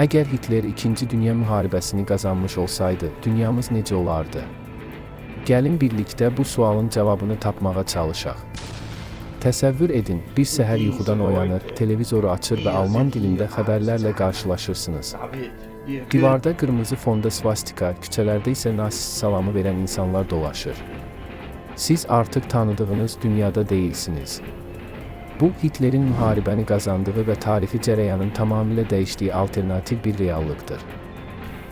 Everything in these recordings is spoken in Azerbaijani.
Əgər Hitler 2-ci Dünya müharibəsini qazanmış olsaydı, dünyamız necə olardı? Gəlin birlikdə bu sualın cavabını tapmağa çalışaq. Təsəvvür edin, bir səhər yuxudan oyanır, televizoru açır və alman dilində xəbərlərlə qarşılaşırsınız. Divarda qırmızı fonda svastika, küçələrdə isə nasist salamı verən insanlar dolaşır. Siz artıq tanıdığınız dünyada deyilsiniz. Bu, Hitlerin müharibəni qazandığı və tarixi cərəyanın tamamilə dəyişdiyi alternativ bir reallıqdır.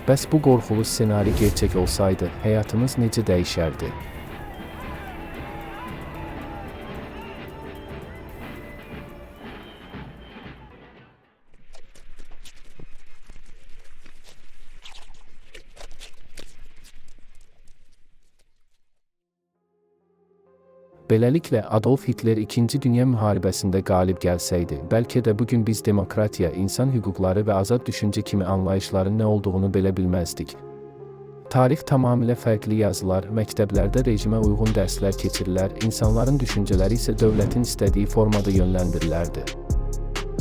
Bəs bu qorxulu ssenari gerçək olsaydı, həyatımız necə dəyişərdi? Beləliklə, Adolf Hitler 2-ci Dünya müharibəsində qalib gəlsəydi, bəlkə də bugün biz demokratiya, insan hüquqları və azad düşüncə kimi anlayışların nə olduğunu belə bilməzdik. Tarix tamamilə fərqli yazılar, məktəblərdə rejimə uyğun dərslər keçirilər, insanların düşüncələri isə dövlətin istədiyi formada yönləndirilərdi.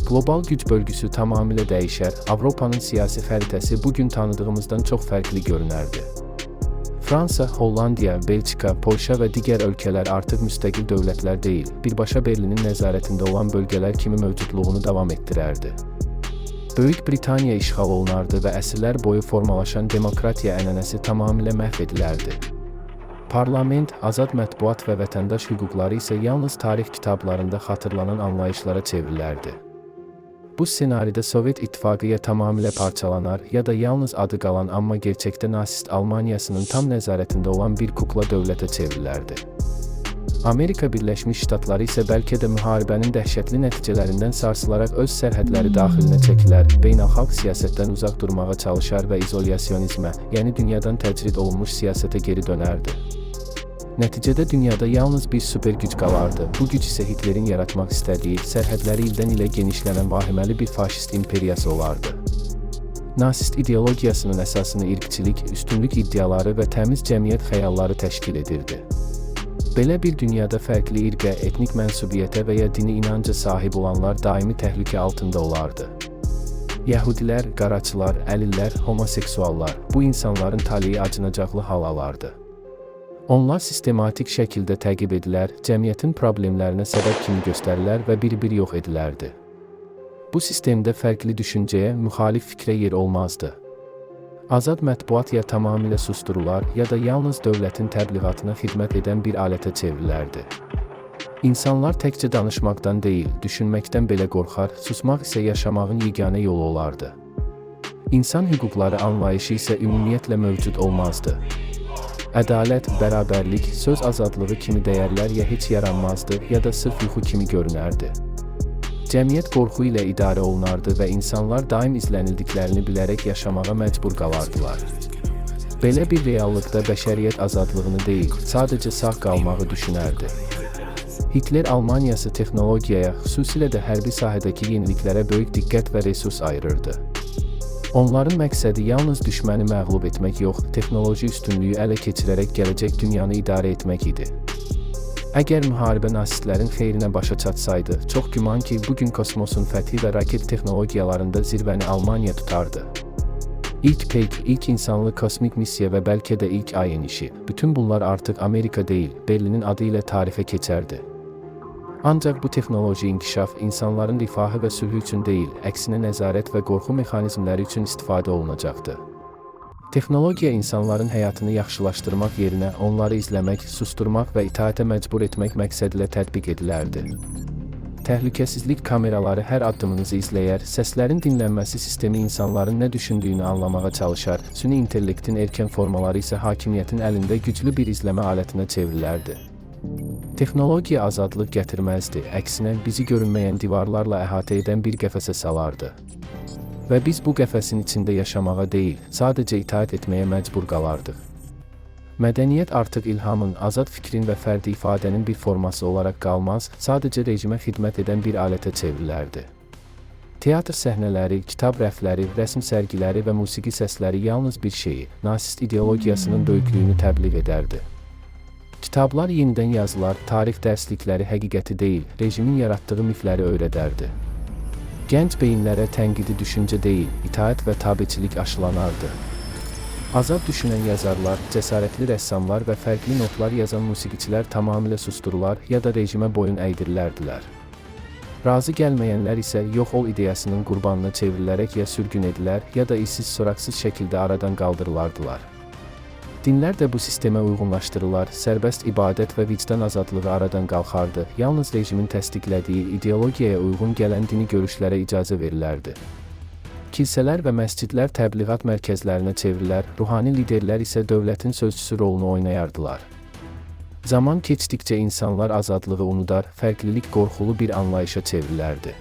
Qlobal güc bölgüsü tamamilə dəyişər, Avropanın siyasi xəritəsi bugün tanıdığımızdan çox fərqli görünərdi. Fransa, Hollandiya, Belçika, Polşa və digər ölkələr artıq müstəqil dövlətlər deyil, birbaşa Berlinin nəzarətində olan bölgələr kimi mövcudluğunu davam etdirərdi. Böyük Britaniya işğal olunardı və əsrlər boyu formalaşan demokratiya ənənəsi tamamilə məhv edilərdi. Parlament, azad mətbuat və vətəndaş hüquqları isə yalnız tarix kitablarında xatırlanan anlayışlara çevrilərdi. Bu ssenaridə Sovet İttifaqı ya tamamilə parçalanar, ya da yalnız adı qalan amma gerçəkdə nasist Almaniyasının tam nəzarətində olan bir kukla dövlətə çevrilərdi. Amerika Birləşmiş Ştatları isə bəlkə də müharibənin dəhşətli nəticələrindən sarsılaraq öz sərhədləri daxilinə çəkilər, beynəlxalq siyasətdən uzaq durmağa çalışar və izolyasionizmə, yəni dünyadan təcrid olunmuş siyasətə geri dönərdi. Nəticədə dünyada yalnız bir super güc qalardı. Bu güc isə Hitlerin yaratmaq istədiyi, sərhədləri ildən ilə genişlənən vahiməli bir faşist imperiyası olardı. Nasist ideologiyasının əsasını irqçilik, üstünlük iddiaları və təmiz cəmiyyət xəyalları təşkil edirdi. Belə bir dünyada fərqli irqə, etnik mənsubiyyətə və ya dini inanca sahib olanlar daimi təhlükə altında olardı. Yəhudilər, qaraçılar, əlillər, homoseksuallar, bu insanların taleyi acınacaqlı hal alardı. Onlar sistematik şəkildə təqib edilər, cəmiyyətin problemlərinə səbəb kimi göstərilər və bir-bir yox edilərdi. Bu sistemdə fərqli düşüncəyə, müxalif fikrə yer olmazdı. Azad mətbuat ya tamamilə susturular, ya da yalnız dövlətin təbliğatına xidmət edən bir alətə çevrilərdi. İnsanlar təkcə danışmaqdan deyil, düşünməkdən belə qorxar, susmaq isə yaşamağın yeganə yolu olardı. İnsan hüquqları anlayışı isə ümumiyyətlə mövcud olmazdı. Ədalət, bərabərlik, söz azadlığı kimi dəyərlər ya heç yaranmazdı, ya da sırf yuxu kimi görünərdi. Cəmiyyət qorxu ilə idarə olunardı və insanlar daim izlənildiklərini bilərək yaşamağa məcbur qalardılar. Belə bir reallıqda bəşəriyyət azadlığını deyil, sadəcə sağ qalmağı düşünərdi. Hitler Almaniyası texnologiyaya, xüsusilə də hərbi sahədəki yeniliklərə böyük diqqət və resurs ayırırdı. Onların məqsədi yalnız düşməni məğlub etmək yox, texnoloji üstünlüyü ələ keçirərək gələcək dünyanı idarə etmək idi. Əgər müharibə nasistlərin xeyrinə başa çatsaydı, çox güman ki, bugün kosmosun fəthi və raket texnologiyalarında zirvəni Almaniya tutardı. İlk peyk, ilk insanlı kosmik missiya və bəlkə də ilk ay enişi, bütün bunlar artıq Amerika deyil, Berlinin adı ilə tarixə keçərdi. Ancaq bu texnoloji inkişaf insanların rifahı və sülhü üçün deyil, əksinə nəzarət və qorxu mexanizmləri üçün istifadə olunacaqdı. Texnologiya insanların həyatını yaxşılaşdırmaq yerinə onları izləmək, susturmaq və itaətə məcbur etmək məqsədilə tətbiq edilərdi. Təhlükəsizlik kameraları hər addımınızı izləyər, səslərin dinlənməsi sistemi insanların nə düşündüyünü anlamağa çalışar, süni intellektin erkən formaları isə hakimiyyətin əlində güclü bir izləmə alətinə çevrilərdi. Texnologiya azadlıq gətirməzdi, əksinə bizi görünməyən divarlarla əhatə edən bir qəfəsə salardı. Və biz bu qəfəsin içində yaşamağa deyil, sadəcə itaət etməyə məcbur qalardıq. Mədəniyyət artıq ilhamın, azad fikrin və fərdi ifadənin bir forması olaraq qalmaz, sadəcə rejimə xidmət edən bir alətə çevrilərdi. Teatr səhnələri, kitab rəfləri, rəsm sərgiləri və musiqi səsləri yalnız bir şeyi, nasist ideologiyasının böyüklüyünü təbliğ edərdi. Kitablar yenidən yazılar, tarix dərslikləri həqiqəti deyil, rejimin yaratdığı mifləri öyrədərdi. Gənc beyinlərə tənqidi düşüncə deyil, itaət və tabeçilik aşılanardı. Azad düşünən yazarlar, cəsarətli rəssamlar və fərqli notlar yazan musiqiçilər tamamilə susturular ya da rejimə boyun əydirilərdilər. Razı gəlməyənlər isə yox ol ideyasının qurbanına çevrilərək ya sürgün edilər, ya da izsiz-soraqsız şəkildə aradan qaldırılardılar. Dinlər də bu sistemə uyğunlaşdırılar, sərbəst ibadət və vicdan azadlığı aradan qalxardı, yalnız rejimin təsdiqlədiyi ideologiyaya uyğun gələn dini görüşlərə icazə verilərdi. Kilsələr və məscidlər təbliğat mərkəzlərinə çevrilər, ruhani liderlər isə dövlətin sözçüsü rolunu oynayardılar. Zaman keçdikcə insanlar azadlığı unudar, fərqlilik qorxulu bir anlayışa çevrilərdi.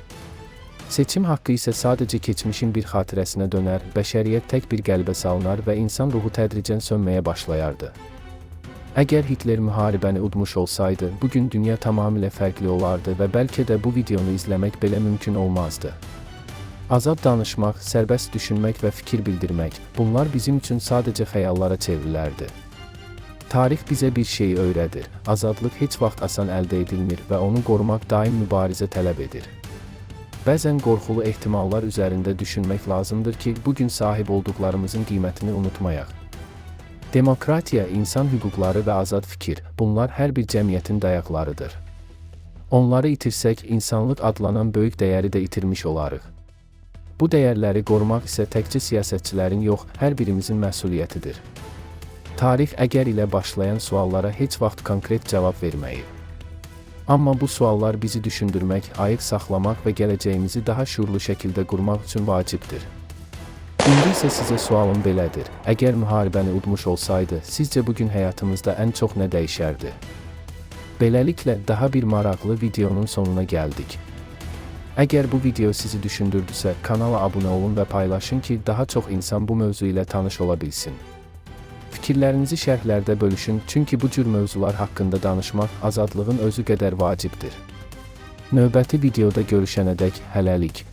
Seçim haqqı isə sadəcə keçmişin bir xatirəsinə dönər, bəşəriyyət tək bir qəlbə salınar və insan ruhu tədricən sönməyə başlayardı. Əgər Hitler müharibəni udmuş olsaydı, bugün dünya tamamilə fərqli olardı və bəlkə də bu videonu izləmək belə mümkün olmazdı. Azad danışmaq, sərbəst düşünmək və fikir bildirmək, bunlar bizim üçün sadəcə xəyallara çevrilərdi. Tarix bizə bir şey öyrədir, azadlıq heç vaxt asan əldə edilmir və onu qorumaq daim mübarizə tələb edir. Bəzən qorxulu ehtimallar üzərində düşünmək lazımdır ki, bugün sahib olduqlarımızın qiymətini unutmayaq. Demokratiya, insan hüquqları və azad fikir, bunlar hər bir cəmiyyətin dayaqlarıdır. Onları itirsək, insanlıq adlanan böyük dəyəri də itirmiş olarıq. Bu dəyərləri qorumaq isə təkcə siyasətçilərin yox, hər birimizin məsuliyyətidir. Tarix əgər ilə başlayan suallara heç vaxt konkret cavab verməyib. Amma bu suallar bizi düşündürmək, ayıq saxlamaq və gələcəyimizi daha şuurlu şəkildə qurmaq üçün vacibdir. İndi isə sizə sualım belədir. Əgər müharibəni udmuş olsaydı, sizcə bugün həyatımızda ən çox nə dəyişərdi? Beləliklə, daha bir maraqlı videonun sonuna gəldik. Əgər bu video sizi düşündürdüsə, kanala abunə olun və paylaşın ki, daha çox insan bu mövzu ilə tanış ola bilsin. Fikirlərinizi şərhlərdə bölüşün, çünki bu cür mövzular haqqında danışmaq azadlığın özü qədər vacibdir. Növbəti videoda görüşənədək hələlik.